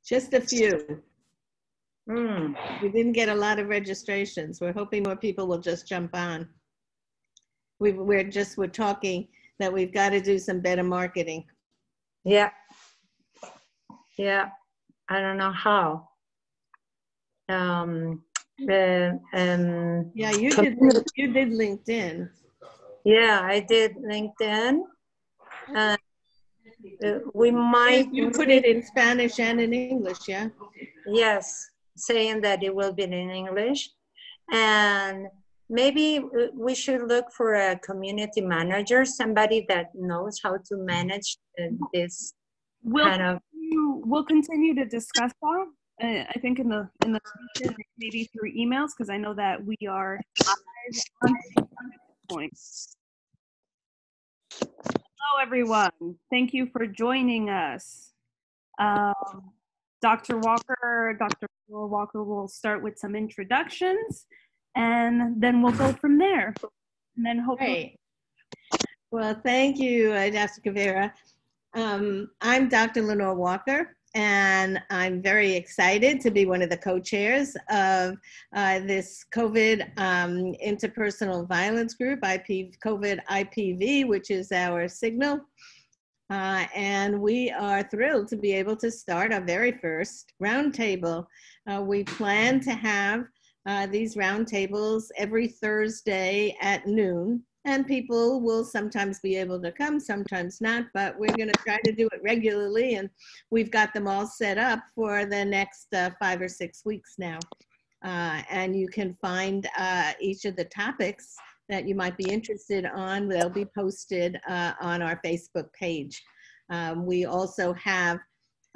Just a few. Mm. We didn't get a lot of registrations. We're hoping more people will just jump on. We're talking that we've got to do some better marketing. Yeah. Yeah. I don't know how. Yeah, you did LinkedIn. Yeah, I did LinkedIn. We might. You put it in Spanish and in English, yeah? Yes, saying that it will be in English. And maybe we should look for a community manager, somebody that knows how to manage this kind of. We'll continue to discuss that. I think in the future, maybe through emails, because I know that we are live on this point. Hello, everyone. Thank you for joining us. Dr. Walker will start with some introductions, and then we'll go from there. And then hopefully. Great. Well, thank you, Dr. Caveira. I'm Dr. Lenore Walker, and I'm very excited to be one of the co-chairs of this COVID Interpersonal Violence Group, COVID IPV, which is our signal. And we are thrilled to be able to start our very first roundtable. We plan to have these roundtables every Thursday at noon. And people will sometimes be able to come, sometimes not, but we're going to try to do it regularly. And we've got them all set up for the next 5 or 6 weeks now. And you can find each of the topics that you might be interested on. They'll be posted on our Facebook page. We also have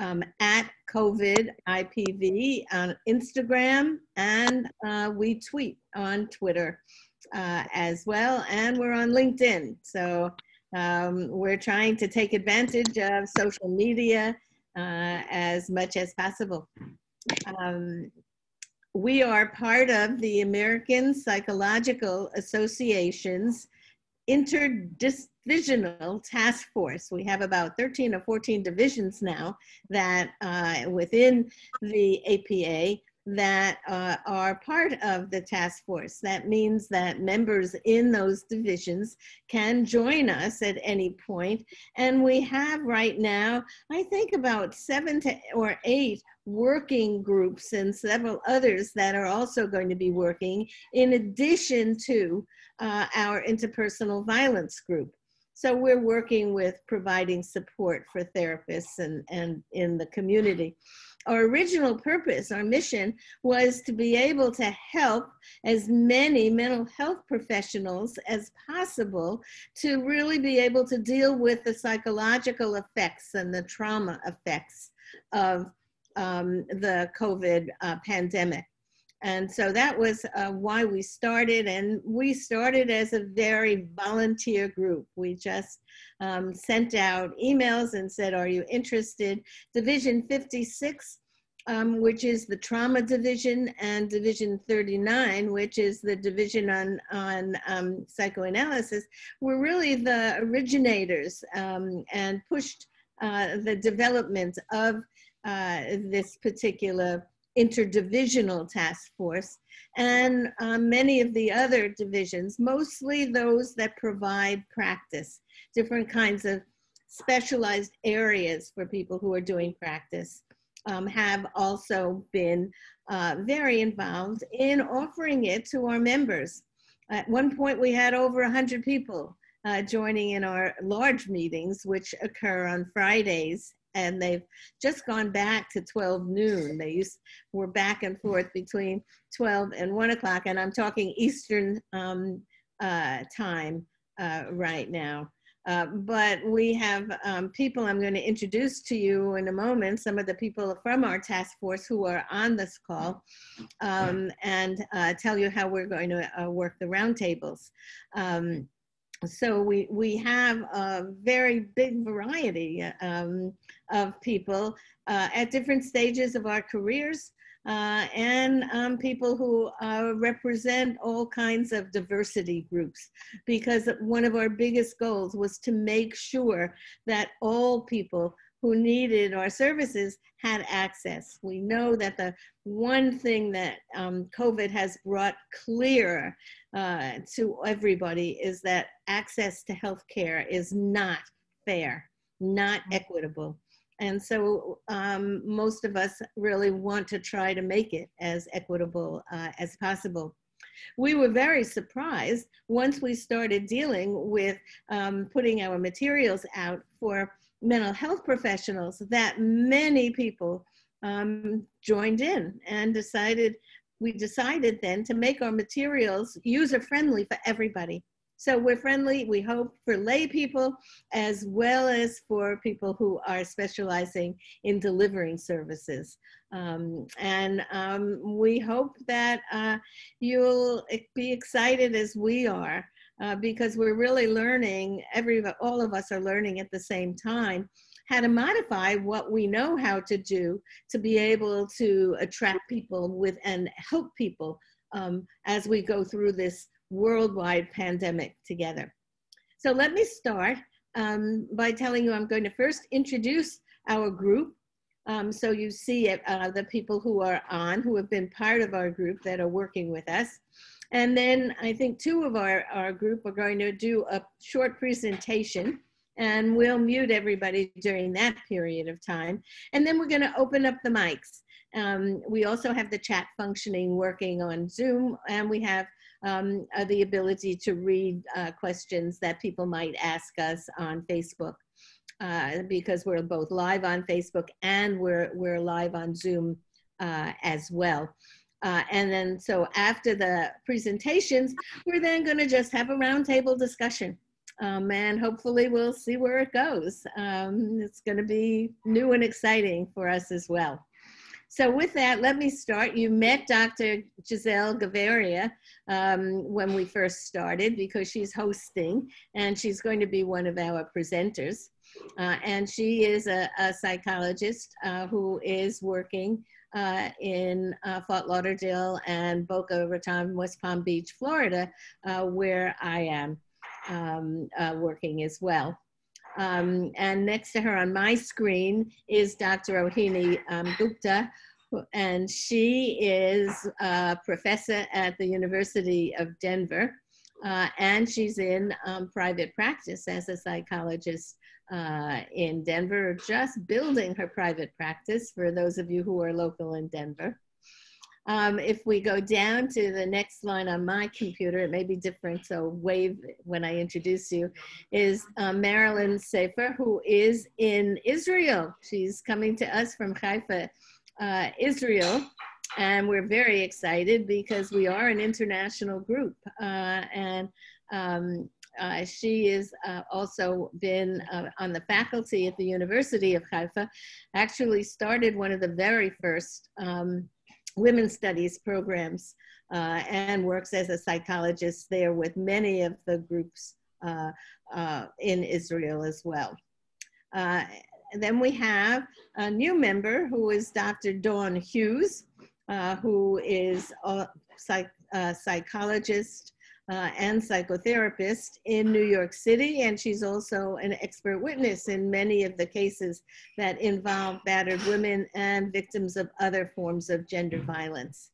at COVID IPV on Instagram, and we tweet on Twitter as well, and we're on LinkedIn. So we're trying to take advantage of social media as much as possible. We are part of the American Psychological Association's Interdivisional Task Force. We have about 13 or 14 divisions now that within the APA that are part of the task force. That means that members in those divisions can join us at any point. And we have right now, I think about 7 or 8 working groups and several others that are also going to be working in addition to our interpersonal violence group. So we're working with providing support for therapists and in the community. Our original purpose, our mission, was to be able to help as many mental health professionals as possible to really be able to deal with the psychological effects and the trauma effects of the COVID pandemic. And so that was why we started, and we started as a very volunteer group. We just sent out emails and said, are you interested? Division 56, which is the trauma division, and Division 39, which is the division on psychoanalysis, were really the originators and pushed the development of this particular interdivisional task force, and many of the other divisions, mostly those that provide practice, different kinds of specialized areas for people who are doing practice, have also been very involved in offering it to our members. At one point we had over 100 people joining in our large meetings, which occur on Fridays. And they've just gone back to 12 noon. Were back and forth between 12 and 1 o'clock, and I'm talking Eastern time right now. But we have people I'm going to introduce to you in a moment, some of the people from our task force who are on this call, and tell you how we're going to work the roundtables. So we have a very big variety of people at different stages of our careers, and people who represent all kinds of diversity groups, because one of our biggest goals was to make sure that all people who needed our services had access. We know that the one thing that COVID has brought clear to everybody is that access to healthcare is not fair, not equitable. And so most of us really want to try to make it as equitable as possible. We were very surprised once we started dealing with putting our materials out for mental health professionals that many people joined in and we decided then to make our materials user-friendly for everybody. So we're friendly, we hope, for lay people as well as for people who are specializing in delivering services. We hope that you'll be excited as we are because we're really learning, all of us are learning at the same time how to modify what we know how to do to be able to attract people and help people as we go through this worldwide pandemic together. So let me start by telling you I'm going to first introduce our group. So you see the people who have been part of our group that are working with us. And then I think two of our group are going to do a short presentation, and we'll mute everybody during that period of time. And then we're going to open up the mics. We also have the chat functioning working on Zoom, and we have the ability to read questions that people might ask us on Facebook because we're both live on Facebook and we're live on Zoom as well. And then so after the presentations, we're then going to just have a roundtable discussion. And hopefully we'll see where it goes. It's going to be new and exciting for us as well. So with that, let me start. You met Dr. Giselle Gaviria when we first started because she's hosting and she's going to be one of our presenters. And she is a psychologist who is working in Fort Lauderdale and Boca Raton, West Palm Beach, Florida, where I am working as well. And next to her on my screen is Dr. Rohini Gupta, and she is a professor at the University of Denver, and she's in private practice as a psychologist in Denver, just building her private practice for those of you who are local in Denver. If we go down to the next line on my computer, it may be different, so wave when I introduce you, is Marilyn Sefer, who is in Israel. She's coming to us from Haifa, Israel, and we're very excited because we are an international group. She has also been on the faculty at the University of Haifa, actually started one of the very first women's studies programs and works as a psychologist there with many of the groups in Israel as well. And then we have a new member who is Dr. Dawn Hughes, who is a psychologist and psychotherapist in New York City, and she's also an expert witness in many of the cases that involve battered women and victims of other forms of gender violence.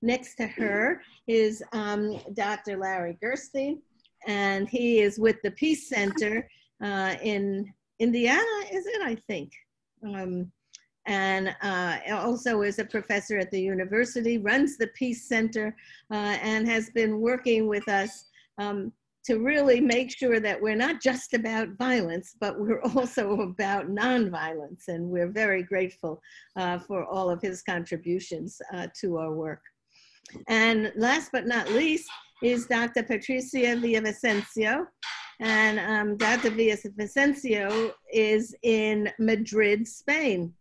Next to her is Dr. Larry Gerstein, and he is with the Peace Center in Indiana, is it, I think? And also is a professor at the university, runs the Peace Center, and has been working with us to really make sure that we're not just about violence, but we're also about nonviolence. And we're very grateful for all of his contributions to our work. And last but not least is Dr. Patricia Villavicencio. And Dr. Villavicencio is in Madrid, Spain.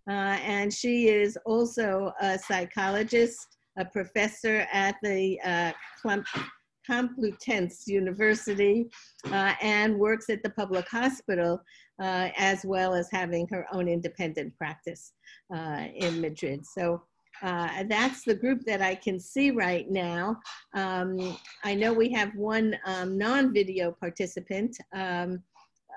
And she is also a psychologist, a professor at the Complutense University, and works at the public hospital, as well as having her own independent practice in Madrid. So that's the group that I can see right now. I know we have one non-video participant,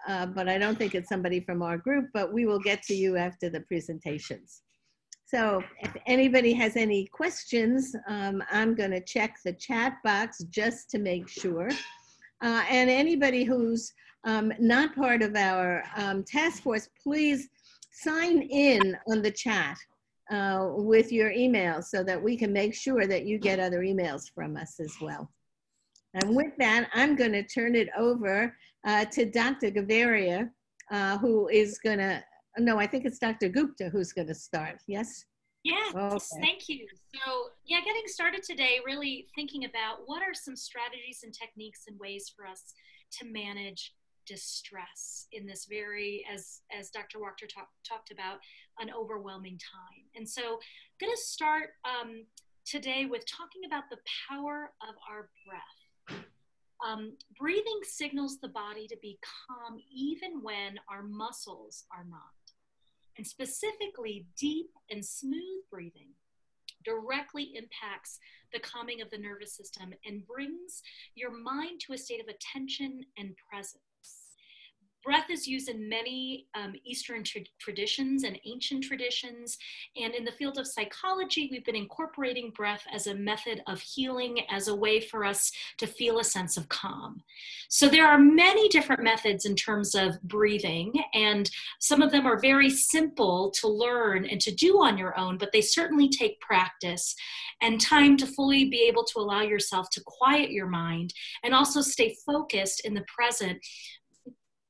but I don't think it's somebody from our group, but we will get to you after the presentations. So if anybody has any questions, I'm going to check the chat box just to make sure. And anybody who's not part of our task force, please sign in on the chat with your email so that we can make sure that you get other emails from us as well. And with that, I'm going to turn it over to Dr. Gavaria, who is going to, no, I think it's Dr. Gupta who's going to start. Yes? Yes, okay. Thank you. So yeah, getting started today, really thinking about what are some strategies and techniques and ways for us to manage distress in this very, as Dr. Wachter talked about, an overwhelming time. And so I'm going to start today with talking about the power of our breath. Breathing signals the body to be calm even when our muscles are not. And specifically, deep and smooth breathing directly impacts the calming of the nervous system and brings your mind to a state of attention and presence. Breath is used in many Eastern traditions and ancient traditions. And in the field of psychology, we've been incorporating breath as a method of healing, as a way for us to feel a sense of calm. So there are many different methods in terms of breathing, and some of them are very simple to learn and to do on your own, but they certainly take practice and time to fully be able to allow yourself to quiet your mind and also stay focused in the present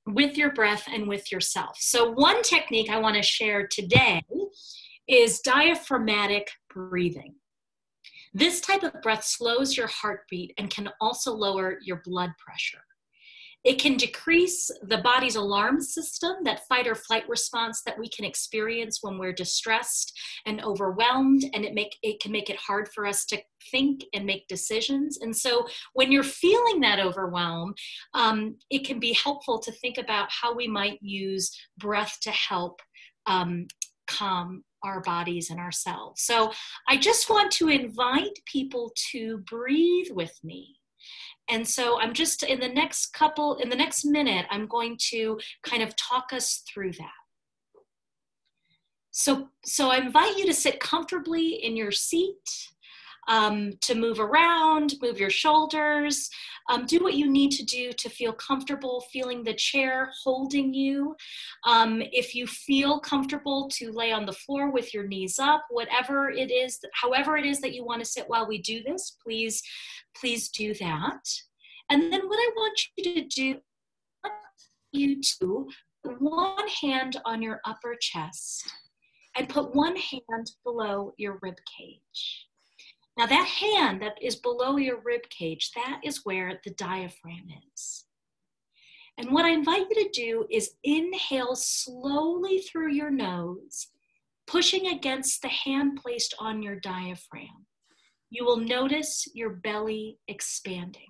with your breath and with yourself. So one technique I want to share today is diaphragmatic breathing. This type of breath slows your heartbeat and can also lower your blood pressure. It can decrease the body's alarm system, that fight or flight response that we can experience when we're distressed and overwhelmed, and it can make it hard for us to think and make decisions. And so when you're feeling that overwhelm, it can be helpful to think about how we might use breath to help calm our bodies and ourselves. So I just want to invite people to breathe with me. And so I'm just in the next minute, I'm going to kind of talk us through that. So I invite you to sit comfortably in your seat, to move around, move your shoulders, do what you need to do to feel comfortable, feeling the chair holding you. If you feel comfortable, to lay on the floor with your knees up, whatever it is, however it is that you want to sit while we do this, please do that. And then what I want you to do, I want you to put one hand on your upper chest and put one hand below your rib cage. Now that hand that is below your rib cage, that is where the diaphragm is. And what I invite you to do is inhale slowly through your nose, pushing against the hand placed on your diaphragm. You will notice your belly expanding.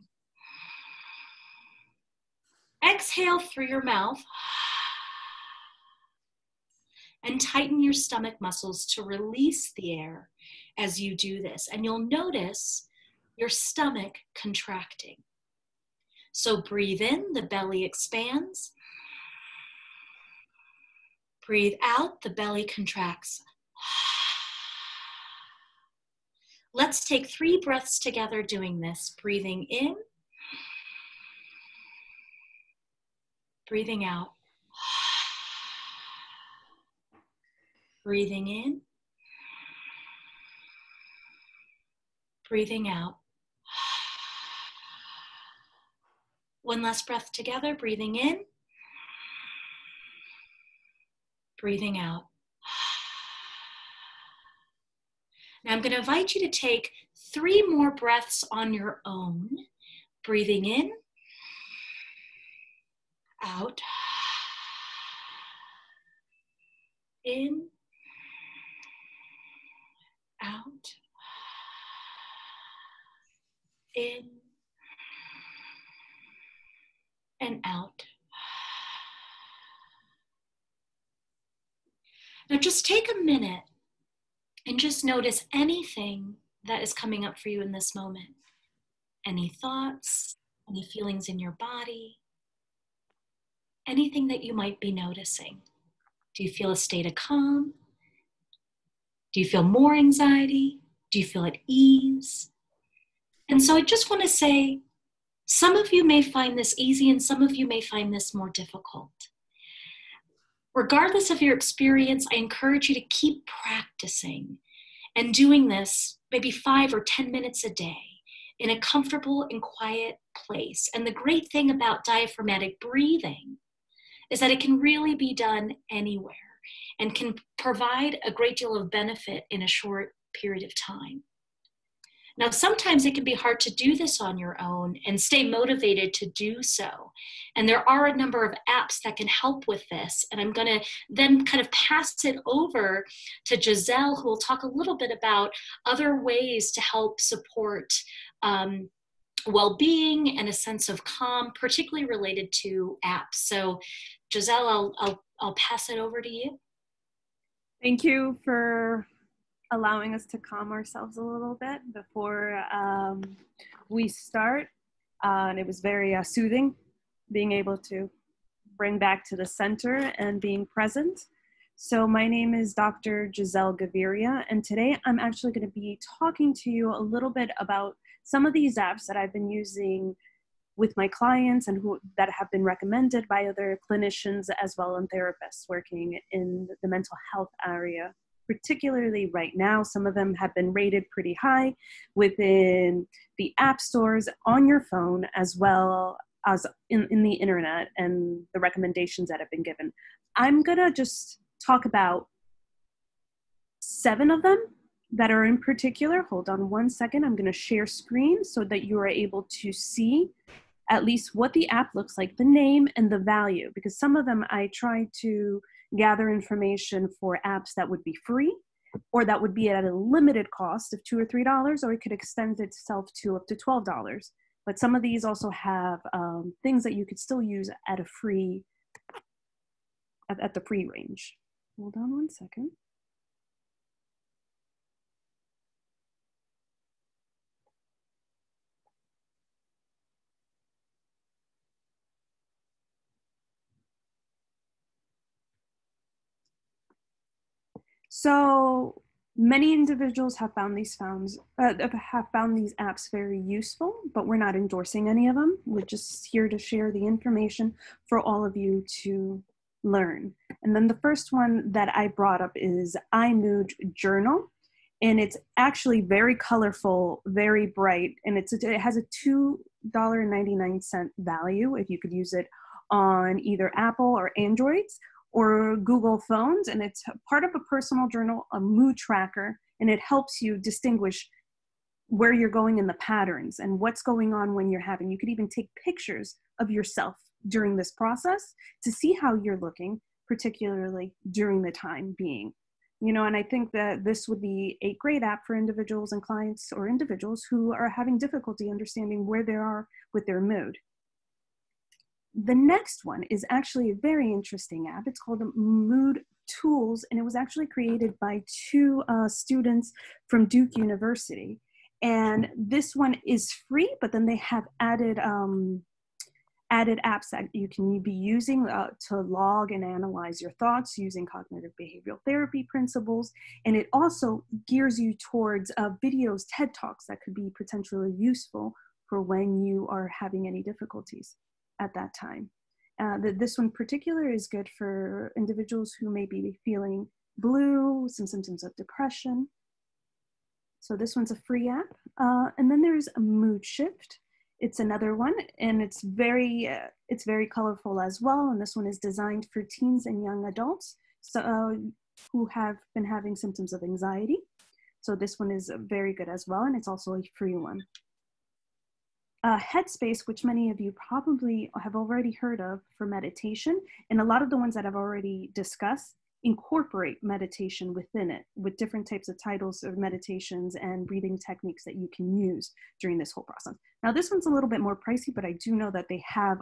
Exhale through your mouth and tighten your stomach muscles to release the air as you do this. And you'll notice your stomach contracting. So breathe in, the belly expands. Breathe out, the belly contracts. Let's take 3 breaths together doing this. Breathing in, breathing out. Breathing in, breathing out. One last breath together, breathing in, breathing out. Now I'm going to invite you to take 3 more breaths on your own. Breathing in, out, in, out, in, and out. Now just take a minute and just notice anything that is coming up for you in this moment. Any thoughts, any feelings in your body. anything that you might be noticing. Do you feel a state of calm? Do you feel more anxiety? Do you feel at ease? And so I just want to say, some of you may find this easy and some of you may find this more difficult. Regardless of your experience, I encourage you to keep practicing and doing this maybe 5 or 10 minutes a day in a comfortable and quiet place. And the great thing about diaphragmatic breathing is that it can really be done anywhere and can provide a great deal of benefit in a short period of time. Now, sometimes it can be hard to do this on your own and stay motivated to do so. And there are a number of apps that can help with this. And I'm going to then kind of pass it over to Giselle, who will talk a little bit about other ways to help support well-being and a sense of calm, particularly related to apps. So Giselle, I'll pass it over to you. Thank you for allowing us to calm ourselves a little bit before we start. And it was very soothing, being able to bring back to the center and being present. So my name is Dr. Giselle Gaviria, and today I'm actually going to be talking to you a little bit about some of these apps that I've been using with my clients and that have been recommended by other clinicians as well as therapists working in the mental health area. Particularly right now, some of them have been rated pretty high within the app stores on your phone, as well as in the internet and the recommendations that have been given. I'm gonna just talk about 7 of them that are in particular. Hold on one second. I'm gonna share screen so that you are able to see at least what the app looks like, the name and the value, because some of them I try to gather information for apps that would be free or that would be at a limited cost of $2 or $3, or it could extend itself to up to $12. But some of these also have things that you could still use at a free, at the free range. Hold on one second. So many individuals have found these apps very useful, but we're not endorsing any of them. We're just here to share the information for all of you to learn. And then the first one that I brought up is iMood Journal, and it's actually very colorful, very bright, and it has a $2.99 value if you could use it on either Apple or Androids or Google phones, and it's part of a personal journal, a mood tracker, and it helps you distinguish where you're going in the patterns and what's going on when you're having. You could even take pictures of yourself during this process to see how you're looking, particularly during the time being. You know, and I think that this would be a great app for individuals and clients or individuals who are having difficulty understanding where they are with their mood. The next one is actually a very interesting app. It's called Mood Tools, and it was actually created by 2 students from Duke University. And this one is free, but then they have added apps that you can be using to log and analyze your thoughts using cognitive behavioral therapy principles. And it also gears you towards videos, TED Talks that could be potentially useful for when you are having any difficulties at that time. This one in particular is good for individuals who may be feeling blue, some symptoms of depression. So this one's a free app. And then there's a Mood Shift. It's another one, and it's very colorful as well. And this one is designed for teens and young adults who have been having symptoms of anxiety. So this one is very good as well, and it's also a free one. Headspace, which many of you probably have already heard of for meditation, and a lot of the ones that I've already discussed incorporate meditation within it with different types of titles of meditations and breathing techniques that you can use during this whole process. Now this one's a little bit more pricey, but I do know that they have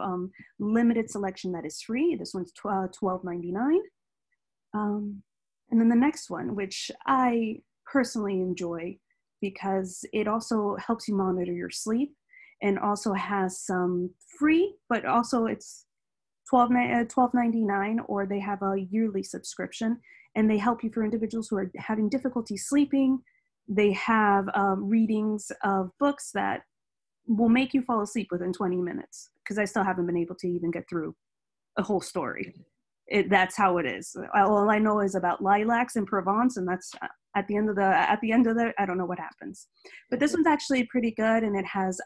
limited selection that is free. This one's $12.99. And then the next one, which I personally enjoy because it also helps you monitor your sleep, and also has some free, but also it's $12.99, or they have a yearly subscription, and they help you for individuals who are having difficulty sleeping. They have readings of books that will make you fall asleep within 20 minutes, because I still haven't been able to even get through a whole story. That's how it is. All I know is about lilacs in Provence, and that's at the end of the, I don't know what happens. But this one's actually pretty good, and it has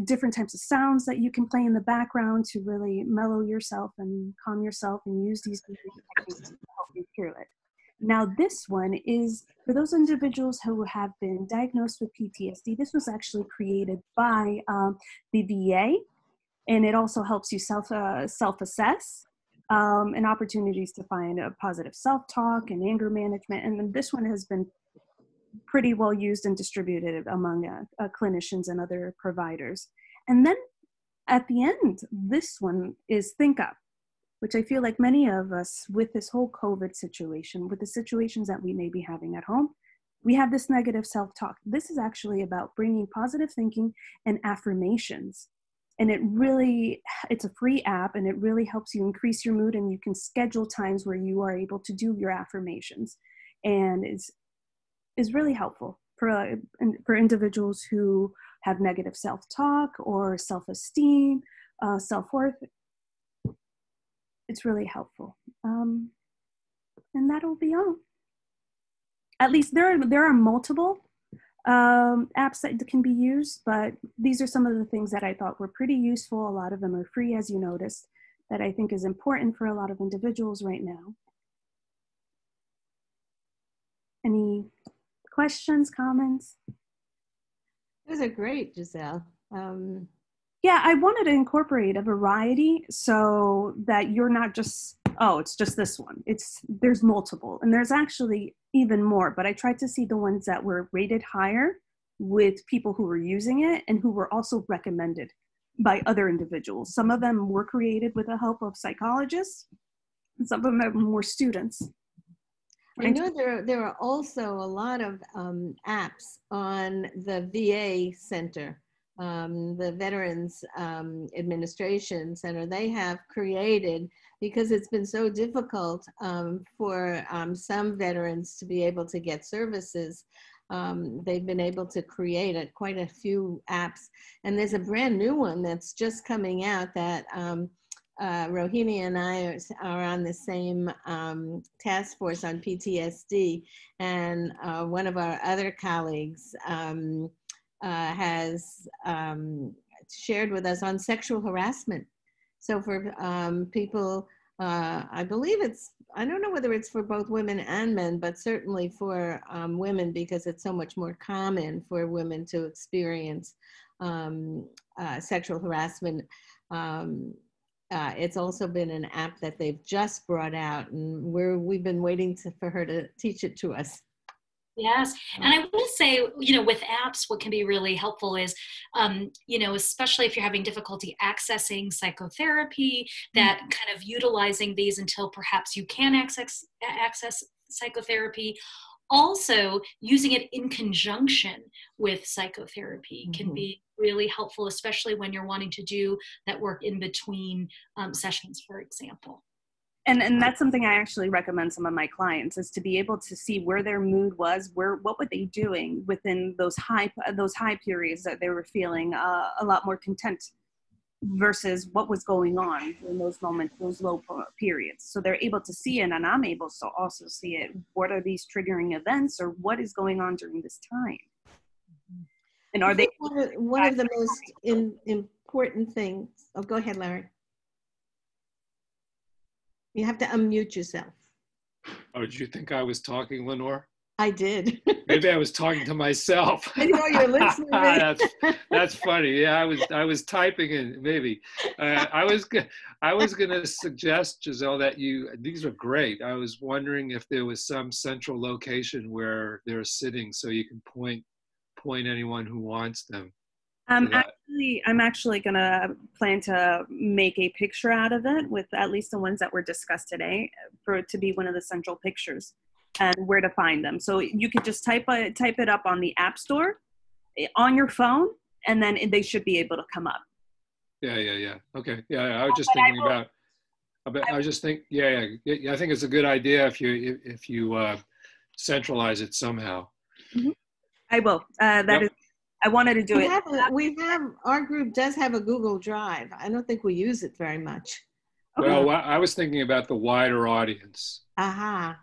different types of sounds that you can play in the background to really mellow yourself and calm yourself, and use these techniques to help you through it. Now, this one is for those individuals who have been diagnosed with PTSD. This was actually created by the VA, and it also helps you self-assess and opportunities to find a positive self-talk and anger management. And then this one has been pretty well used and distributed among clinicians and other providers. And then at the end, this one is Think Up, which I feel like many of us, with this whole COVID situation, with the situations that we may be having at home, we have this negative self-talk. This is actually about bringing positive thinking and affirmations. And it's a free app, and it really helps you increase your mood, and you can schedule times where you are able to do your affirmations. And is really helpful for individuals who have negative self-talk or self-esteem, self-worth. It's really helpful. And that'll be all. At least there are multiple apps that can be used, but these are some of the things that I thought were pretty useful. A lot of them are free, as you noticed, that I think is important for a lot of individuals right now. Any questions, comments? Those are great, Giselle. Yeah, I wanted to incorporate a variety so that you're not just, oh, it's just this one. There's multiple, and there's actually even more, but I tried to see the ones that were rated higher with people who were using it and who were also recommended by other individuals. Some of them were created with the help of psychologists, and some of them were students. I know there are also a lot of apps on the VA Center, the Veterans Administration Center. They have created, because it's been so difficult for some veterans to be able to get services, they've been able to create quite a few apps. And there's a brand new one that's just coming out that Rohini and I are on the same task force on PTSD, and one of our other colleagues has shared with us on sexual harassment. So for people, I believe I don't know whether it's for both women and men, but certainly for women, because it's so much more common for women to experience sexual harassment. It's also been an app that they've just brought out, and we've been waiting for her to teach it to us. Yes. And I will say, with apps, what can be really helpful is, especially if you're having difficulty accessing psychotherapy, that kind of utilizing these until perhaps you can access psychotherapy. Also, using it in conjunction with psychotherapy can be really helpful, especially when you're wanting to do that work in between sessions, for example. And that's something I actually recommend some of my clients, is to be able to see where their mood was, what were they doing within those high periods that they were feeling a lot more content, versus what was going on in those moments, those low periods. So they're able to see it, and I'm able to also see it. What are these triggering events, or what is going on during this time? And are they one of the most important things? Oh, go ahead, Larry. You have to unmute yourself. Oh, did you think I was talking, Lenore? I did. Maybe I was talking to myself. I know you're listening. That's funny. Yeah, I was typing in. Maybe I was going to suggest, Giselle, that these are great. I was wondering if there was some central location where they're sitting, so you can point anyone who wants them. I'm actually gonna plan to make a picture out of it, with at least the ones that were discussed today, for it to be one of the central pictures, and where to find them. So you could just type it up on the App Store on your phone, and then they should be able to come up. Yeah. Okay. Yeah, I was just thinking about. I was just think. Yeah. I think it's a good idea if you centralize it somehow. Mm-hmm. I will. That is. I wanted to do it. Our group does have a Google Drive. I don't think we use it very much. Well, I was thinking about the wider audience. Aha.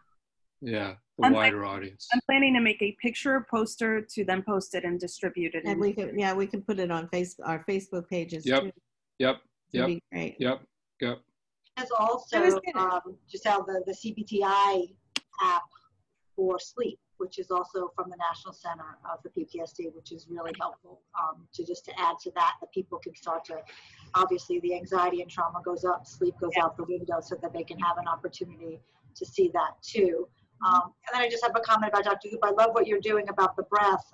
Yeah, the wider audience. I'm planning to make a picture poster to then post it and distribute it. And we can put it on our Facebook pages too. Yep. Be great. Yep. There's also just how the CBTI app for sleep, which is also from the National Center for PTSD, which is really helpful to add to that people can start to, obviously the anxiety and trauma goes up, sleep goes out the window, so that they can have an opportunity to see that too. And then I just have a comment about Dr. Goop. I love what you're doing about the breath.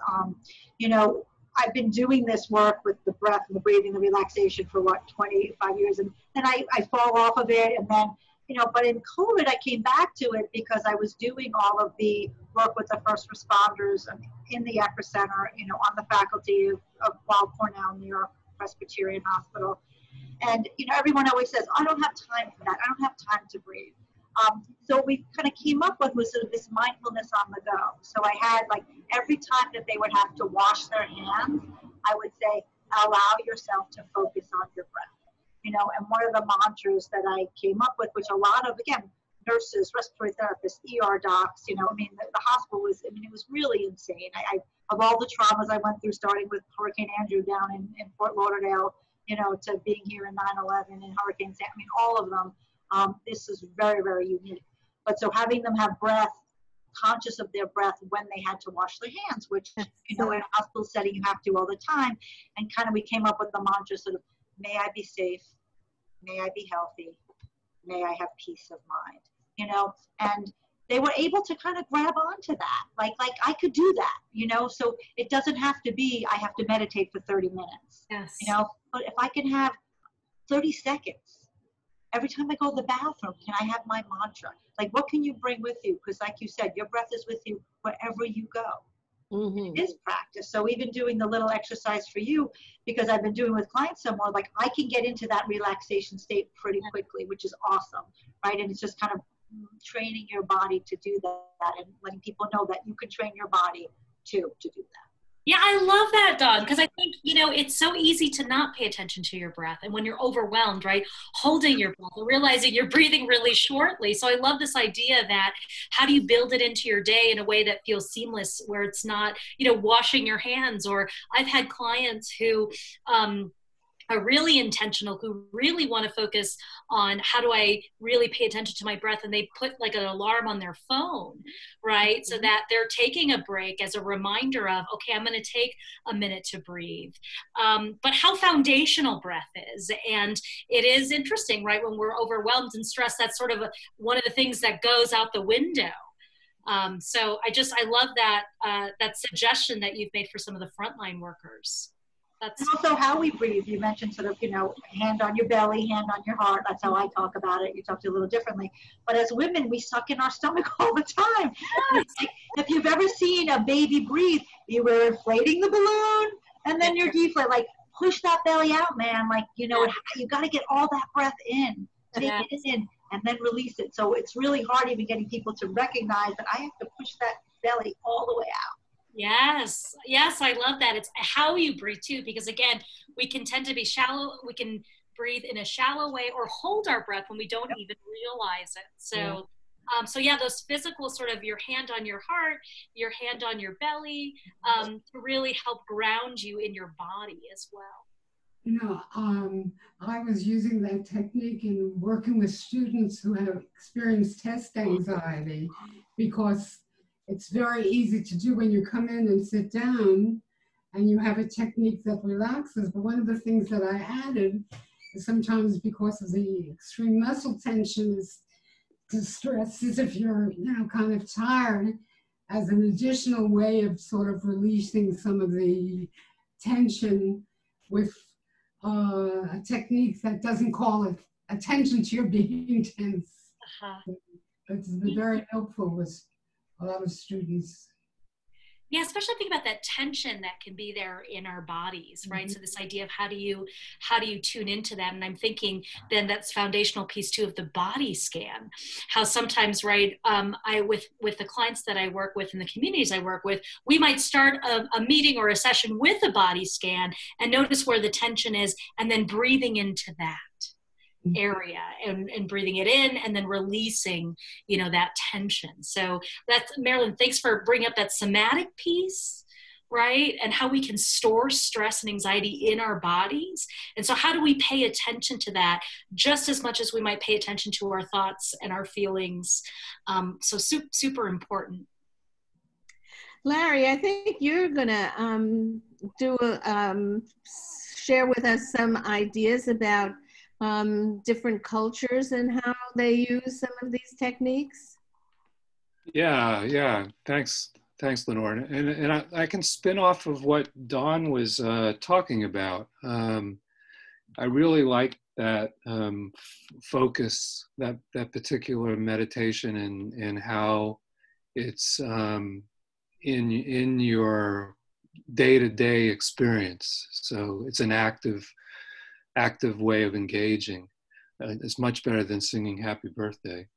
I've been doing this work with the breath and the breathing, the relaxation for 25 years, and then I fall off of it, and then but in COVID, I came back to it because I was doing all of the work with the first responders in the epicenter, on the faculty of Weill Cornell, New York Presbyterian Hospital. And, everyone always says, I don't have time for that. I don't have time to breathe. So we kind of came up with was sort of this mindfulness on the go. So I had every time that they would have to wash their hands, I would say, allow yourself to focus on your breath. And one of the mantras that I came up with, which a lot of, again, nurses, respiratory therapists, ER docs, the hospital was, it was really insane. Of all the traumas I went through, starting with Hurricane Andrew down in Fort Lauderdale, to being here in 9/11 and Hurricane Sam, all of them, this is very, very unique. But so having them have breath, conscious of their breath when they had to wash their hands, which, in a hospital setting, you have to all the time. And kind of we came up with the mantra sort of, may I be safe, may I be healthy, may I have peace of mind, and they were able to kind of grab onto that. Like I could do that, so it doesn't have to be, I have to meditate for 30 minutes, yes. But if I can have 30 seconds, every time I go to the bathroom, can I have my mantra? What can you bring with you? Because like you said, your breath is with you wherever you go. Mm-hmm. It is practice. So even doing the little exercise for you, because I've been doing with clients some more, I can get into that relaxation state pretty quickly, which is awesome, right? And it's just kind of training your body to do that and letting people know that you can train your body to do that. Yeah, I love that, Dawn, because I think, it's so easy to not pay attention to your breath. And when you're overwhelmed, right, holding your breath and realizing you're breathing really shortly. So I love this idea that how do you build it into your day in a way that feels seamless, where it's not, washing your hands. Or I've had clients who are really intentional, who really want to focus on how do I really pay attention to my breath, and they put an alarm on their phone, right? So that they're taking a break as a reminder of, okay, I'm going to take a minute to breathe. But how foundational breath is. And it is interesting, right? When we're overwhelmed and stressed, that's sort of one of the things that goes out the window. So I love that, that suggestion that you've made for some of the frontline workers. And also how we breathe. You mentioned sort of, hand on your belly, hand on your heart. That's how I talk about it. You talk to it a little differently. But as women, we suck in our stomach all the time. Yes. If you've ever seen a baby breathe, you were inflating the balloon and then you're deflating. Push that belly out, man. You got to get all that breath in. Take it in and then release it. So it's really hard even getting people to recognize that I have to push that belly all the way out. Yes, I love that. It's how you breathe too, because again, we can tend to be shallow. We can breathe in a shallow way or hold our breath when we don't even realize it. So, those physical sort of your hand on your heart, your hand on your belly, to really help ground you in your body as well. I was using that technique in working with students who have experienced test anxiety, because it's very easy to do when you come in and sit down and you have a technique that relaxes. But one of the things that I added is sometimes because of the extreme muscle tension is distress, is if you're, kind of tired, as an additional way of sort of releasing some of the tension with a technique that doesn't call it attention to your being tense. It's been very helpful with a lot of students. Yeah, especially think about that tension that can be there in our bodies, right? Mm-hmm. So this idea of how do you tune into that? And I'm thinking then that's foundational piece too of the body scan. How sometimes, right? I with the clients that I work with and the communities I work with, we might start a meeting or a session with a body scan and notice where the tension is, and then breathing into that area and breathing it in and then releasing, you know, that tension. So that's, Marilyn, thanks for bringing up that somatic piece, right? And how we can store stress and anxiety in our bodies. And so how do we pay attention to that just as much as we might pay attention to our thoughts and our feelings? So super important. Larry, I think you're gonna share with us some ideas about different cultures and how they use some of these techniques. Yeah. Thanks, Lenore. And I can spin off of what Dawn was talking about. I really like that focus, that particular meditation, and how it's in your day-to-day experience. So it's an active way of engaging. It's much better than singing happy birthday.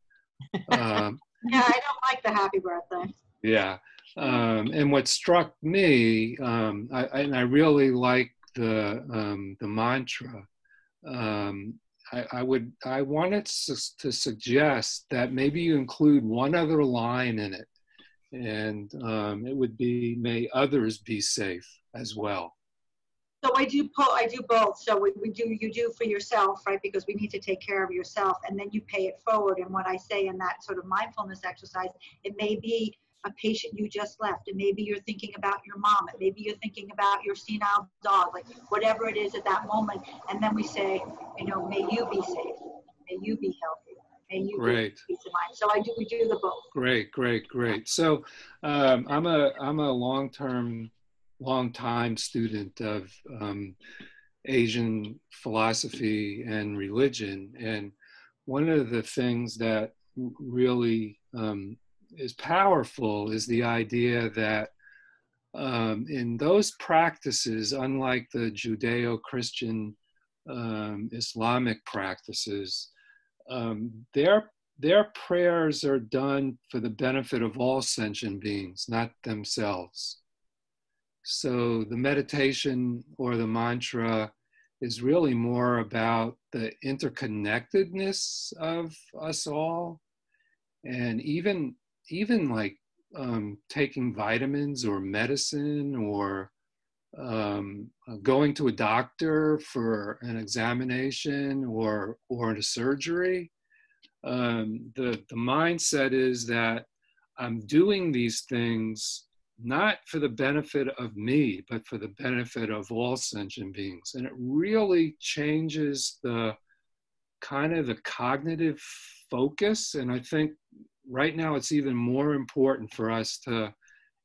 Yeah, I don't like the happy birthday. Yeah. And what struck me, I really like the mantra. I wanted to suggest that maybe you include one other line in it, and it would be, may others be safe as well. So I do both. So you do for yourself, right? Because we need to take care of yourself, and then you pay it forward. And what I say in that sort of mindfulness exercise, it may be a patient you just left, and maybe you're thinking about your mom, and maybe you're thinking about your senile dog, like whatever it is at that moment. And then we say, you know, may you be safe, may you be healthy, may you be peace of mind. So we do the both. Great. So I'm a long time student of Asian philosophy and religion. And one of the things that really is powerful is the idea that in those practices, unlike the Judeo-Christian Islamic practices, their prayers are done for the benefit of all sentient beings, not themselves. So the meditation or the mantra is really more about the interconnectedness of us all. And even like taking vitamins or medicine, or going to a doctor for an examination or a surgery, the mindset is that I'm doing these things not for the benefit of me, but for the benefit of all sentient beings. And it really changes the kind of the cognitive focus. And I think right now it's even more important for us to,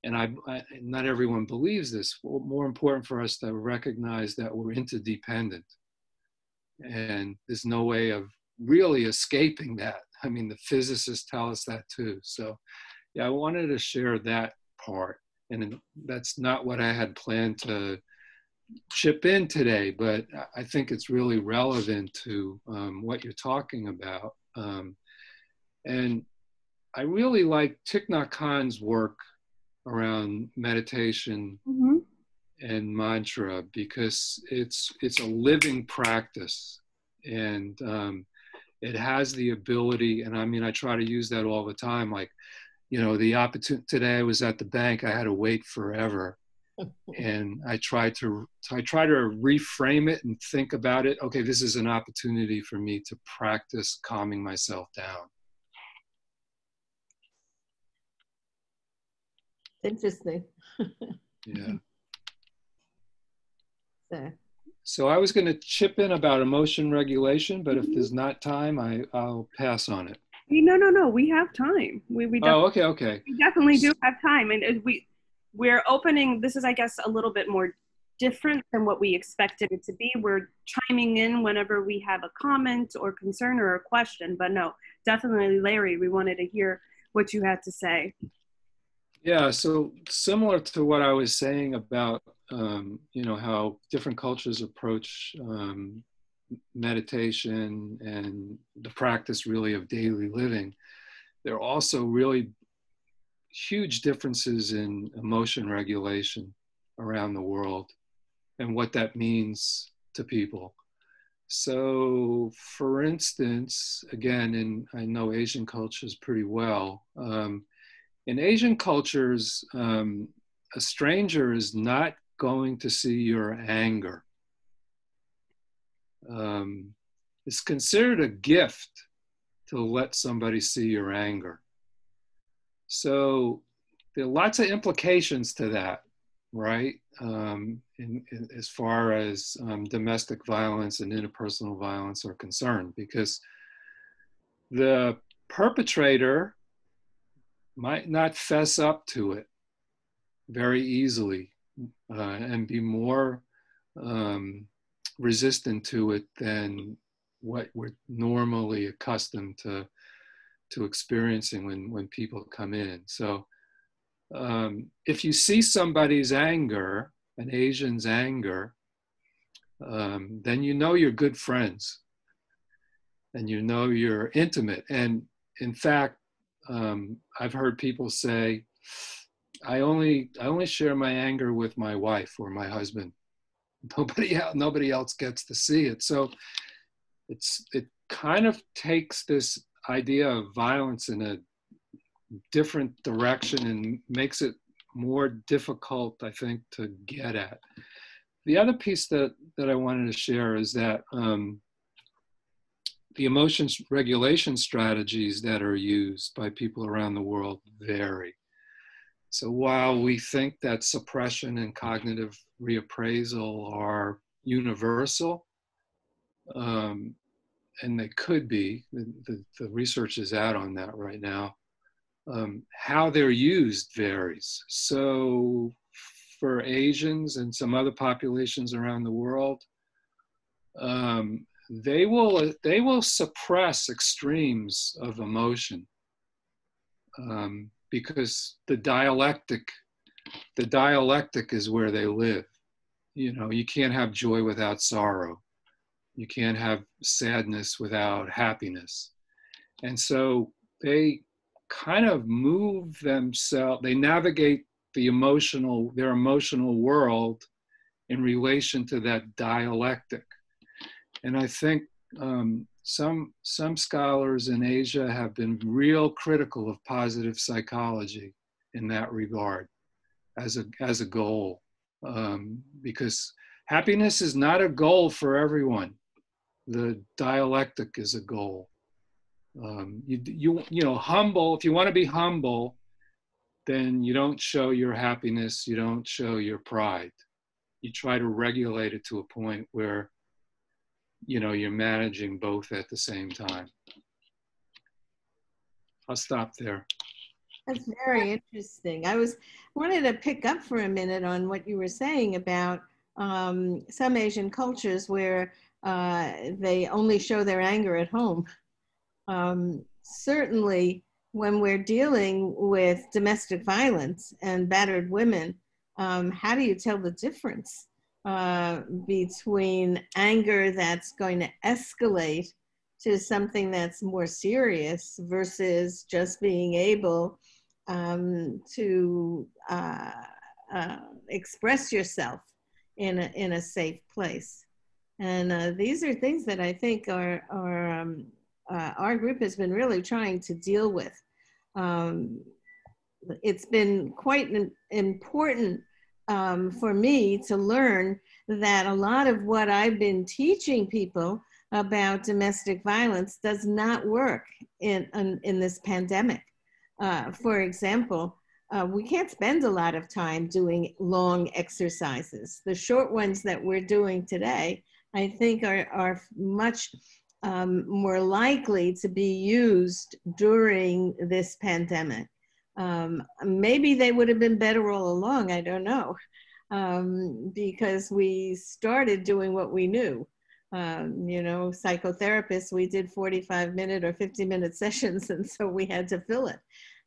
and I not everyone believes this, more important for us to recognize that we're interdependent. And there's no way of really escaping that. I mean, the physicists tell us that too. So yeah, I wanted to share that part. And that's not what I had planned to chip in today, but I think it's really relevant to what you're talking about. And I really like Thich Nhat Hanh's work around meditation and mantra, because it's a living practice, and it has the ability, and I mean, I try to use that all the time. Like, you know, the opportunity today, I was at the bank, I had to wait forever. And I try to reframe it and think about it. Okay, this is an opportunity for me to practice calming myself down. Interesting. Yeah. So I was going to chip in about emotion regulation, but if there's not time, I'll pass on it. No. We have time. We okay. We definitely do have time, and we're opening. This is, I guess, a little bit more different than what we expected it to be. We're chiming in whenever we have a comment or concern or a question. But no, definitely, Larry, we wanted to hear what you had to say. Yeah, so similar to what I was saying about, you know, how different cultures approach meditation and the practice really of daily living, there are also really huge differences in emotion regulation around the world and what that means to people. So, for instance, again, I know Asian cultures pretty well. In Asian cultures, a stranger is not going to see your anger. It's considered a gift to let somebody see your anger. So there are lots of implications to that, right? As far as domestic violence and interpersonal violence are concerned, because the perpetrator might not fess up to it very easily and be more resistant to it than what we're normally accustomed to experiencing when people come in. So if you see somebody's anger, an Asian's anger, then you know you're good friends and you know you're intimate. And in fact, I've heard people say, I only share my anger with my wife or my husband. Nobody else gets to see it. So it kind of takes this idea of violence in a different direction and makes it more difficult, I think, to get at. The other piece that I wanted to share is that the emotions regulation strategies that are used by people around the world vary. So while we think that suppression and cognitive reappraisal are universal, and they could be, the research is out on that right now, how they're used varies. So for Asians and some other populations around the world, they will suppress extremes of emotion because the dialectic is where they live. You know, you can't have joy without sorrow. You can't have sadness without happiness. And so they kind of move themselves, they navigate their emotional world in relation to that dialectic. And I think some scholars in Asia have been real critical of positive psychology in that regard as a goal, because happiness is not a goal for everyone. The dialectic is a goal. You know, humble, if you want to be humble, then you don't show your happiness, you don't show your pride. You try to regulate it to a point where, you know, you're managing both at the same time. I'll stop there. That's very interesting. Wanted to pick up for a minute on what you were saying about some Asian cultures where they only show their anger at home. Certainly, when we're dealing with domestic violence and battered women, how do you tell the difference between anger that's going to escalate to something that's more serious versus just being able to express yourself in a safe place? And these are things that I think our group has been really trying to deal with. It's been quite important for me to learn that a lot of what I've been teaching people about domestic violence does not work in this pandemic. For example, we can't spend a lot of time doing long exercises. The short ones that we're doing today, I think are much more likely to be used during this pandemic. Maybe they would have been better all along, I don't know, because we started doing what we knew. You know, psychotherapists, we did 45-minute or 50-minute sessions, and so we had to fill it.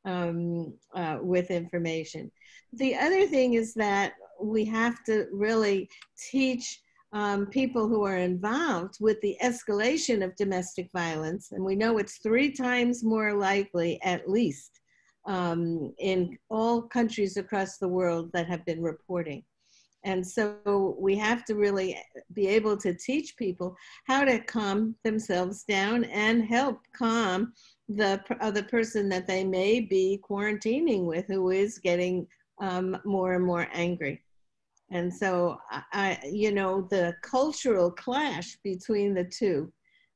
with information. The other thing is that we have to really teach people who are involved with the escalation of domestic violence, and we know it's 3 times more likely, at least, in all countries across the world that have been reporting. And so we have to really be able to teach people how to calm themselves down and help calm the other person that they may be quarantining with, who is getting more and more angry. And so, you know, the cultural clash between the two,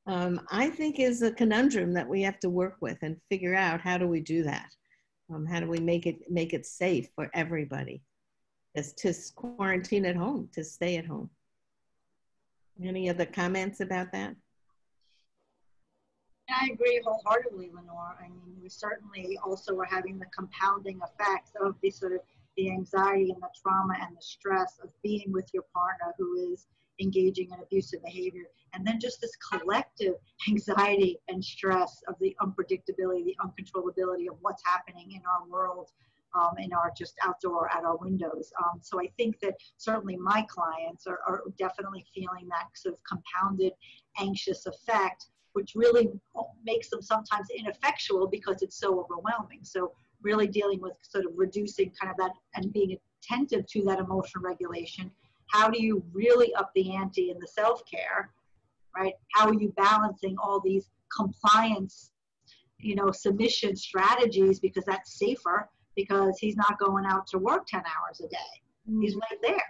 I think is a conundrum that we have to work with and figure out, how do we do that? How do we make it safe for everybody? Is to quarantine at home, to stay at home. Any other comments about that? I agree wholeheartedly, Lenore. I mean, we certainly also are having the compounding effects of the sort of the anxiety and the trauma and the stress of being with your partner who is engaging in abusive behavior. And then just this collective anxiety and stress of the unpredictability, the uncontrollability of what's happening in our world, in our just outdoor, at our windows. So I think that certainly my clients are definitely feeling that sort of compounded anxious effect, which really makes them sometimes ineffectual because it's so overwhelming. So really dealing with sort of reducing kind of that and being attentive to that emotional regulation. How do you really up the ante in the self-care, right? How are you balancing all these compliance, you know, submission strategies, because that's safer, because he's not going out to work 10 hours a day. He's right there,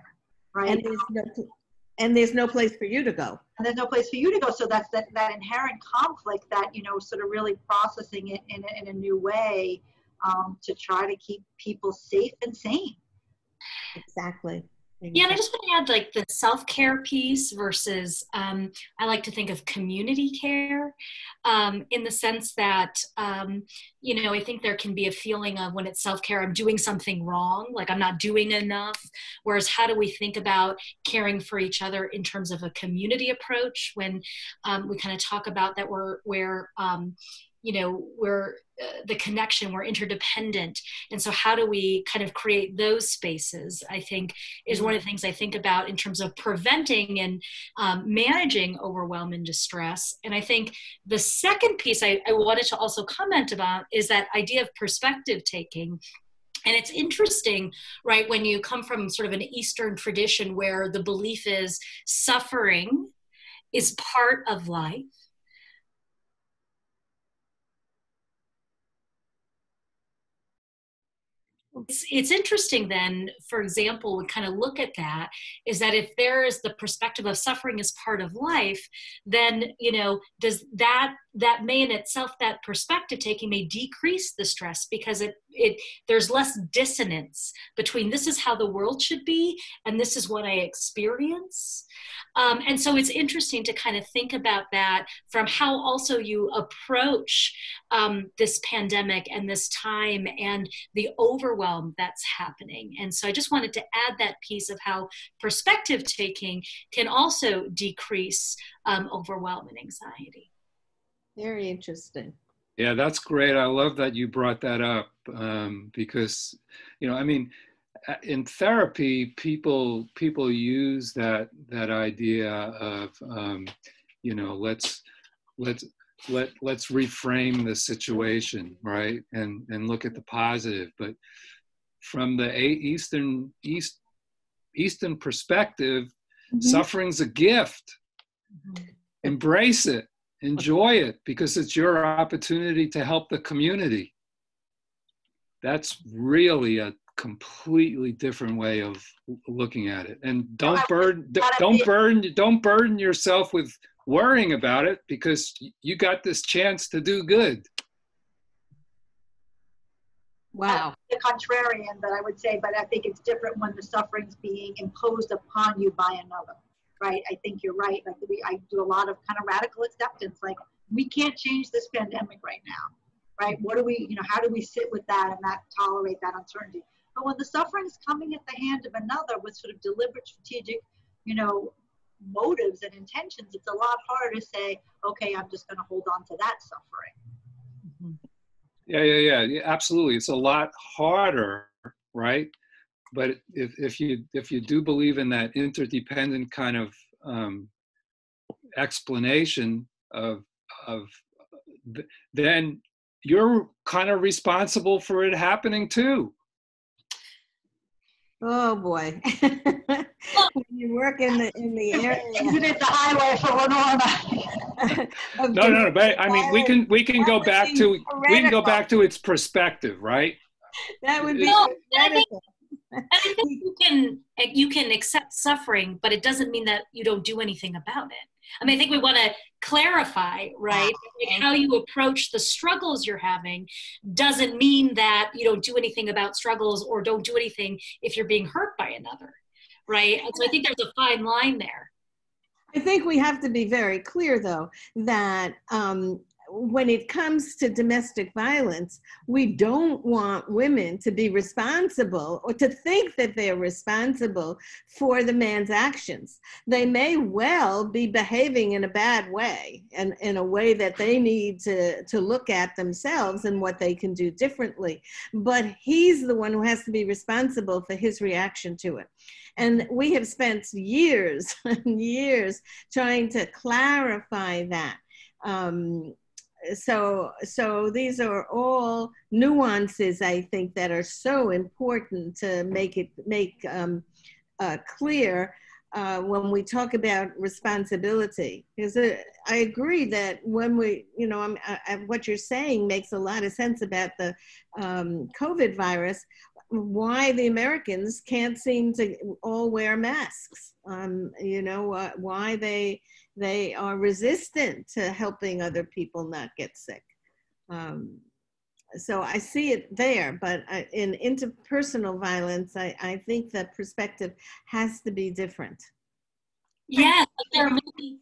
right? And there's no place for you to go. And there's no place for you to go. So that's that inherent conflict that, you know, sort of really processing it in a new way to try to keep people safe and sane. Exactly. Yeah, and I just want to add, like, the self-care piece versus, I like to think of community care, in the sense that, you know, I think there can be a feeling of, when it's self-care, I'm doing something wrong, like I'm not doing enough. Whereas how do we think about caring for each other in terms of a community approach, when we kind of talk about that we're you know, we're the connection, we're interdependent. And so how do we kind of create those spaces, I think, is one of the things I think about in terms of preventing and managing overwhelm and distress. And I think the second piece I wanted to also comment about is that idea of perspective taking. And it's interesting, right, when you come from sort of an Eastern tradition where the belief is suffering is part of life. It's interesting then, for example, we kind of look at that, is that if there is the perspective of suffering as part of life, then, you know, does that may in itself, that perspective taking may decrease the stress, because there's less dissonance between this is how the world should be and this is what I experience. And so it's interesting to kind of think about that from how also you approach this pandemic and this time and the overwhelm that's happening. And so I just wanted to add that piece of how perspective taking can also decrease overwhelm and anxiety. Very interesting. Yeah, that's great. I love that you brought that up because, you know, I mean, in therapy, people use that idea of, you know, let's reframe the situation, right, and look at the positive. But from the Eastern perspective, suffering's a gift. Embrace it, enjoy it, because it's your opportunity to help the community. That's really a completely different way of looking at it. And don't burden yourself with worrying about it, because you got this chance to do good. Wow. The contrarian, but I would say, but I think it's different when the suffering's being imposed upon you by another, right? I think you're right. Like I do a lot of kind of radical acceptance. Like, we can't change this pandemic right now, right? What do we, you know, how do we sit with that and not tolerate that uncertainty? But when the suffering is coming at the hand of another with sort of deliberate, strategic, you know, motives and intentions, it's a lot harder to say, okay, I'm just going to hold on to that suffering. Yeah, absolutely. It's a lot harder, right? But if you do believe in that interdependent kind of explanation of then you're kind of responsible for it happening too. Oh boy. When you work in the area. Isn't it the highway for Lenora? No, but I mean we can go back to its perspective, right? That would be heretical. I think you can accept suffering, but it doesn't mean that you don't do anything about it. I mean, I think we want to clarify, right? Like how you approach the struggles you're having doesn't mean that you don't do anything about struggles or don't do anything if you're being hurt by another, right? And so I think there's a fine line there. I think we have to be very clear, though, that when it comes to domestic violence, we don't want women to be responsible or to think that they're responsible for the man's actions. They may well be behaving in a bad way and in a way that they need to look at themselves and what they can do differently. But he's the one who has to be responsible for his reaction to it. And we have spent years and years trying to clarify that. So these are all nuances, I think, that are so important to make clear when we talk about responsibility. Because I agree that when we, what you're saying makes a lot of sense about the COVID virus, why the Americans can't seem to all wear masks, why they are resistant to helping other people not get sick. So I see it there, but in interpersonal violence, I think the perspective has to be different. Yeah, there may be,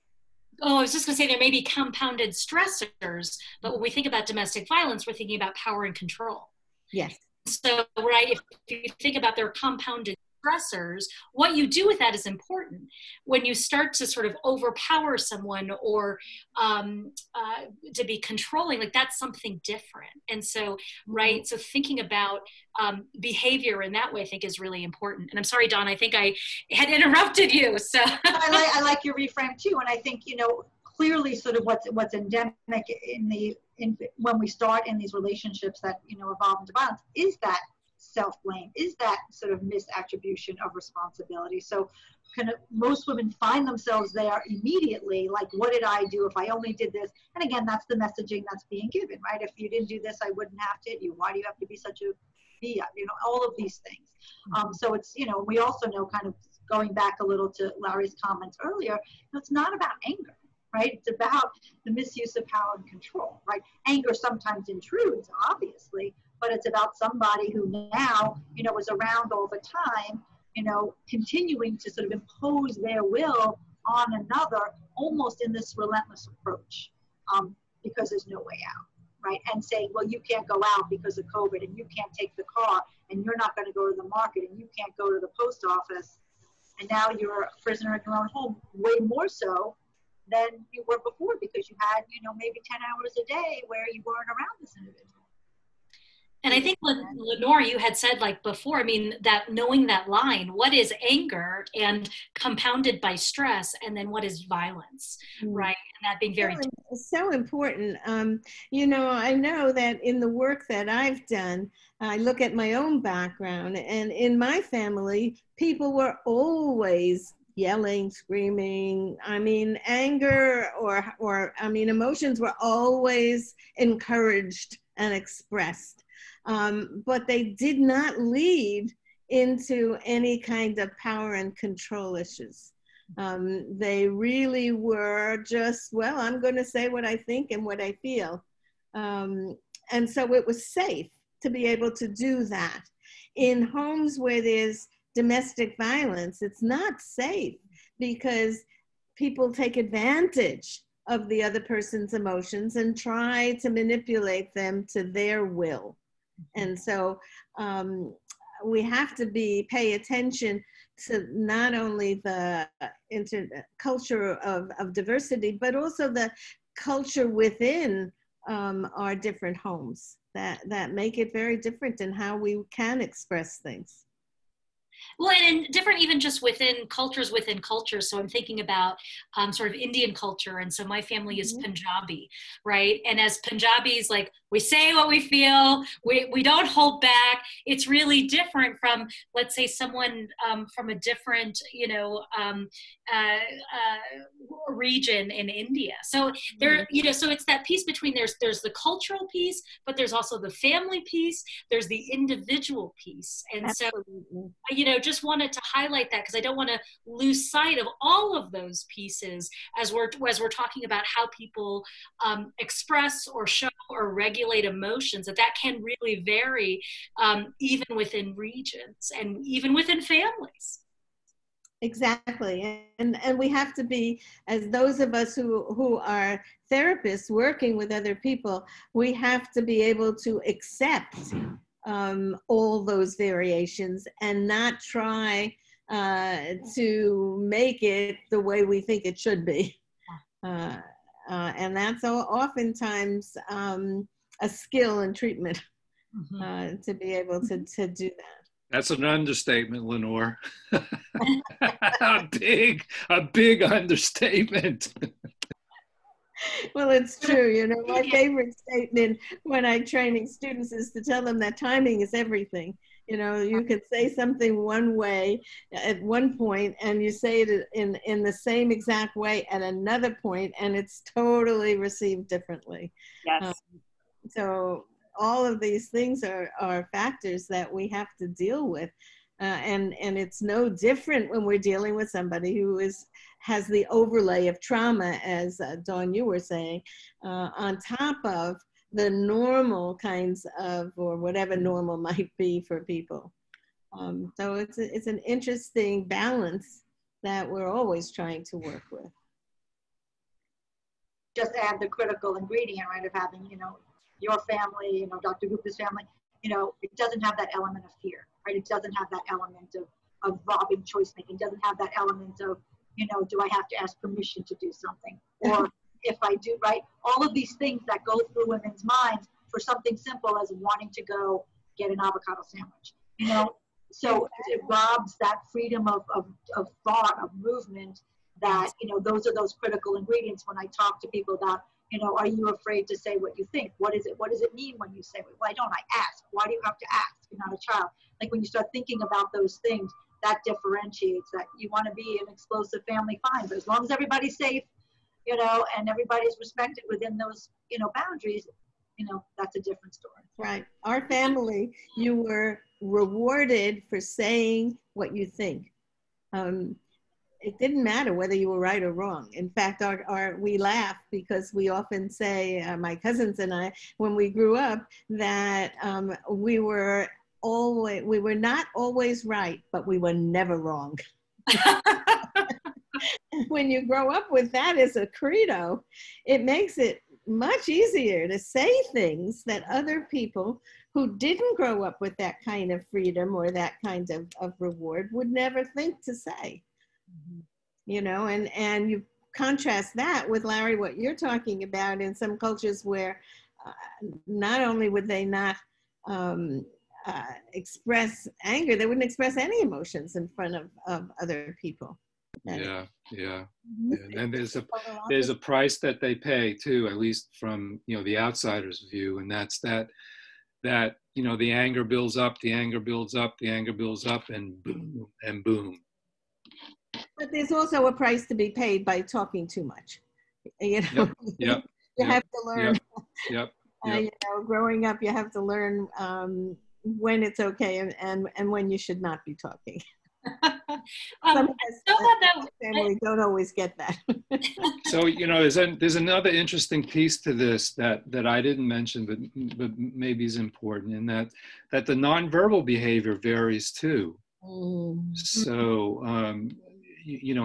I was just gonna say there may be compounded stressors, but when we think about domestic violence, we're thinking about power and control. Yes. So, right, if you think about their compounded stressors, what you do with that is important. When you start to sort of overpower someone or to be controlling, like that's something different. And so, right, so thinking about behavior in that way, I think is really important. And I'm sorry, Dawn, I think I had interrupted you. So I like your reframe too. And I think, clearly sort of what's endemic when we start in these relationships that, evolve into violence is that self-blame, is that sort of misattribution of responsibility. So most women find themselves there immediately, like, what did I do? If I only did this? And again, that's the messaging that's being given, right? If you didn't do this, I wouldn't have to hit you. Why do you have to be such a biatch? All of these things. So it's, we also know, kind of going back a little to Larry's comments earlier, it's not about anger. Right? It's about the misuse of power and control, right? Anger sometimes intrudes, obviously, but it's about somebody who now, is around all the time, continuing to sort of impose their will on another, almost in this relentless approach, because there's no way out, right? And saying, well, you can't go out because of COVID, and you can't take the car, and you're not going to go to the market, and you can't go to the post office, and now you're a prisoner in your own home, way more so than you were before, because you had, maybe 10 hours a day where you weren't around this individual. And I think, Lenore, you had said, like before, I mean, that knowing that line, what is anger and compounded by stress, and then what is violence, right? And that being very so important. I know that in the work that I've done, I look at my own background, and in my family, people were always yelling, screaming. I mean, anger or emotions were always encouraged and expressed. But they did not lead into any kind of power and control issues. They really were just, well, I'm going to say what I think and what I feel. And so it was safe to be able to do that. In homes where there's domestic violence, it's not safe because people take advantage of the other person's emotions and try to manipulate them to their will. And so we have to pay attention to not only the culture of diversity, but also the culture within our different homes. that make it very different in how we can express things. Well, and different even just within cultures. So I'm thinking about sort of Indian culture. And so my family is Punjabi, right? And as Punjabis, like, we say what we feel, we don't hold back. It's really different from, let's say, someone from a different, region in India. So there, so it's that piece between there's the cultural piece, but there's also the family piece, there's the individual piece. And Absolutely. so, just wanted to highlight that because I don't want to lose sight of all of those pieces as we're talking about how people express or show or regulate emotions, that can really vary even within regions and even within families. Exactly. And we have to be, as those of us who are therapists working with other people, we have to be able to accept all those variations and not try to make it the way we think it should be. And that's oftentimes a skill in treatment to be able to do that. That's an understatement, Lenore. a big understatement. Well, it's true. My favorite statement when I'm training students is to tell them that timing is everything. You could say something one way at one point and you say it in the same exact way at another point, and it's totally received differently. Yes. So all of these things are factors that we have to deal with. And it's no different when we're dealing with somebody who has the overlay of trauma, as Dawn, you were saying, on top of the normal kinds of, or whatever normal might be for people. So it's an interesting balance that we're always trying to work with. Just add the critical ingredient, right, of having, your family, Dr. Gupta's family, it doesn't have that element of fear, right? It doesn't have that element of robbing choice making. It doesn't have that element of, do I have to ask permission to do something? Or if I do, right? All of these things that go through women's minds for something simple as wanting to go get an avocado sandwich, So it robs that freedom of thought, of movement, that, those are those critical ingredients when I talk to people about, are you afraid to say what you think? What is it? What does it mean when you say, well, why don't I ask? Why do you have to ask? You're not a child. Like, when you start thinking about those things, that differentiates that. You want to be an explosive family, fine, but as long as everybody's safe, and everybody's respected within those, boundaries, that's a different story. Right. Our family, you were rewarded for saying what you think. It didn't matter whether you were right or wrong. In fact, we laugh because we often say, my cousins and I, when we grew up, that we were not always right, but we were never wrong. When you grow up with that as a credo, it makes it much easier to say things that other people who didn't grow up with that kind of freedom or that kind of reward would never think to say. And you contrast that with, Larry, what you're talking about in some cultures where not only would they not express anger, they wouldn't express any emotions in front of other people. Yeah. And there's a price that they pay too, at least from the outsider's view, and that's that the anger builds up, the anger builds up, the anger builds up, and boom and boom. But there's also a price to be paid by talking too much. Yep. You have to learn. Yep. Growing up, you have to learn when it's okay and when you should not be talking. Some of us family don't always get that. So there's another interesting piece to this that I didn't mention, but maybe is important, in that the nonverbal behavior varies too. So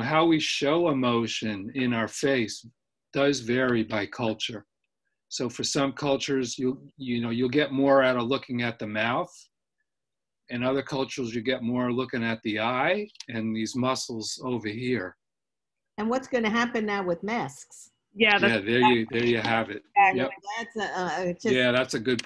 how we show emotion in our face does vary by culture. So for some cultures, you'll get more out of looking at the mouth. In other cultures, you get more looking at the eye and these muscles over here. And what's going to happen now with masks? Yeah. There you have it. Yep. That's that's a good.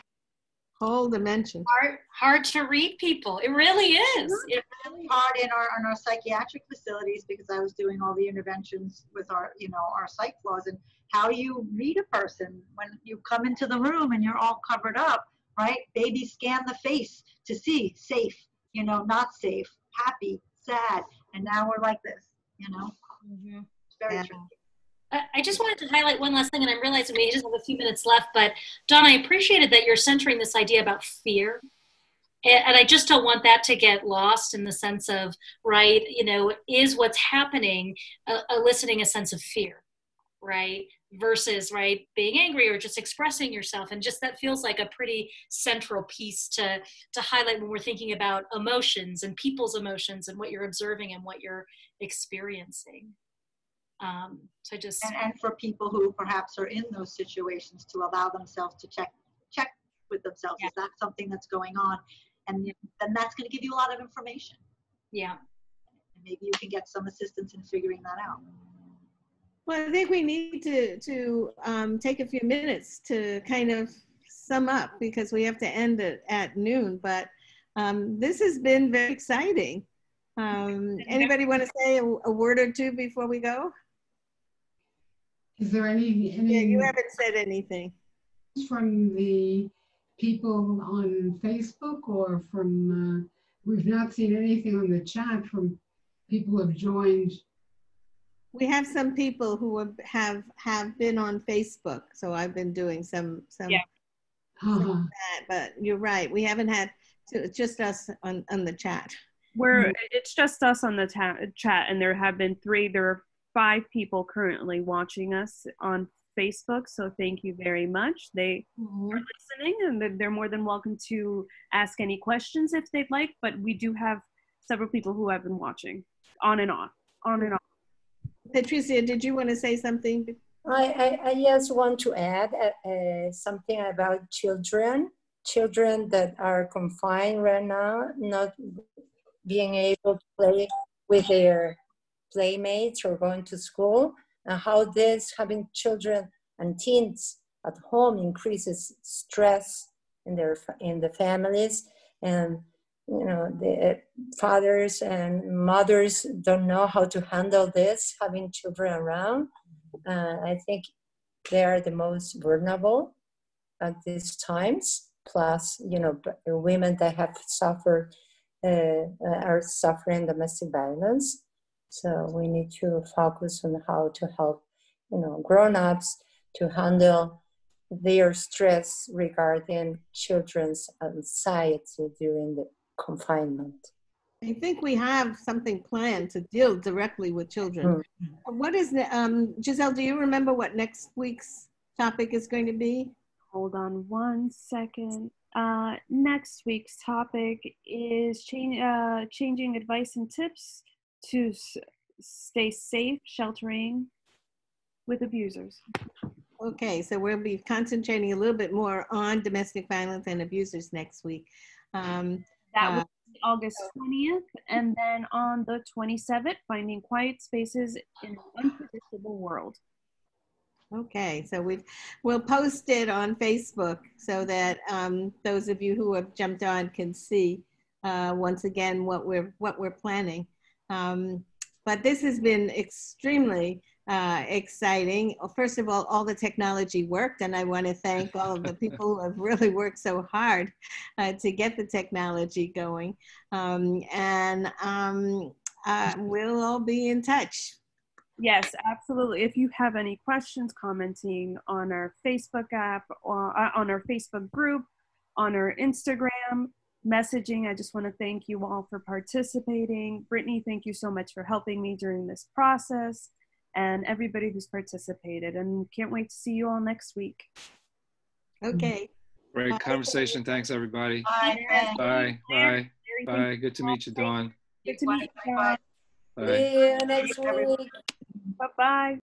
whole dimension. Hard to read people. It really is. It's really hard in our psychiatric facilities, because I was doing all the interventions with our, our psych flaws, and how do you read a person when you come into the room and you're all covered up, right? Baby scan the face to see safe, not safe, happy, sad, and now we're like this, Mm-hmm. It's very Yeah. tricky. I just wanted to highlight one last thing, and I'm realizing we just have a few minutes left, but Dawn, I appreciated that you're centering this idea about fear. And I just don't want that to get lost in the sense of, right, is what's happening eliciting a sense of fear, right? Versus, right, being angry or just expressing yourself. And just that feels like a pretty central piece to highlight when we're thinking about emotions and people's emotions and what you're observing and what you're experiencing. So just and for people who perhaps are in those situations, to allow themselves to check with themselves. Yeah. Is that something that's going on? And then that's going to give you a lot of information. Yeah. And maybe you can get some assistance in figuring that out. Well, I think we need to take a few minutes to kind of sum up, because we have to end it at noon. But this has been very exciting. Anybody want to say a word or two before we go? Is there any Yeah, you haven't said anything. From the people on Facebook, or from, we've not seen anything on the chat from people who have joined? We have some people who have been on Facebook, so I've been doing some Yeah. some of that, but you're right, we haven't had, just us on the chat. It's just us on the chat, and there are 5 people currently watching us on Facebook, so thank you very much. They are listening, and they're more than welcome to ask any questions if they'd like, but we do have several people who have been watching on and off. Patricia, did you want to say something? I just want to add something about children that are confined right now, not being able to play with their playmates or going to school, and how this, having children and teens at home, increases stress in the families, and the fathers and mothers don't know how to handle this, having children around. I think they are the most vulnerable at these times. Plus, women that have suffered are suffering domestic violence. So we need to focus on how to help, grown-ups to handle their stress regarding children's anxiety during the confinement. I think we have something planned to deal directly with children. What is the, Giselle, do you remember what next week's topic is going to be? Hold on one second. Next week's topic is changing advice and tips to stay safe, sheltering with abusers. Okay, so we'll be concentrating a little bit more on domestic violence and abusers next week. That was August 20th, and then on the 27th, finding quiet spaces in an unpredictable world. Okay, so we'll post it on Facebook so that those of you who have jumped on can see once again what we're planning. But this has been extremely exciting. First of all the technology worked, and I want to thank all of the people who have really worked so hard to get the technology going. We'll all be in touch. Yes, absolutely. If you have any questions, commenting on our Facebook app, or on our Facebook group, on our Instagram, messaging, I just want to thank you all for participating. Brittany, thank you so much for helping me during this process, and everybody who's participated, and can't wait to see you all next week. Okay. Great conversation. Thanks, everybody. Bye. Bye. Bye. Bye. Good to meet you, Dawn. Good to meet you. Bye. Bye. See you next week. Bye-bye.